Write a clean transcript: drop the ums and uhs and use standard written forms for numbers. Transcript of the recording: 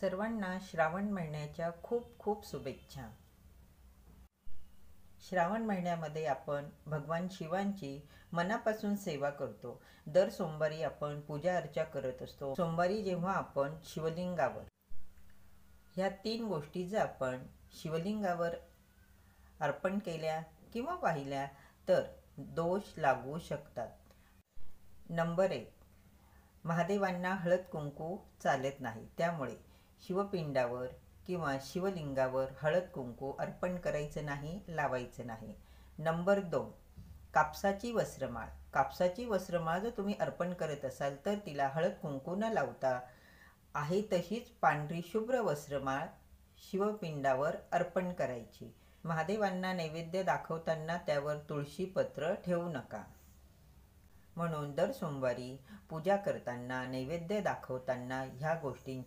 सर्वांना श्रावण महिन्याच्या खूप खूप शुभेच्छा। श्रावण महिन्यामध्ये आपण भगवान शिवांची मनापासून सेवा करतो। दर सोमवारी आपण पूजा अर्चा करत असतो। सोमवारी जेव्हा आपण शिवलिंगावर ह्या 3 गोष्टी जर आपण शिवलिंगावर अर्पण केल्या किंवा वाहिल्या तर दोष लागू शकतात। नंबर 1, महादेवांना हळद कुंकू चालत नाही, त्यामुळे शिवपिंडावर किंवा शिवलिंगावर हळद कुंकू अर्पण करायचं नाही, लावायचं नाही। नंबर 2, कापसाची वस्त्रमाळ। कापसाची वस्त्रमाळ जर तुम्ही अर्पण करत असाल तर तिला हळद कुंकू न लावता आहे तशीच पांढरी शुभ्र वस्त्रमाळ शिवपिंडावर अर्पण करायची। महादेवांना नैवेद्य दाखवताना त्यावर तुळशी पत्र ठेवू नका। म्हणून दर सोमवारी पूजा करताना नैवेद्य दाखवताना ह्या गोष्टी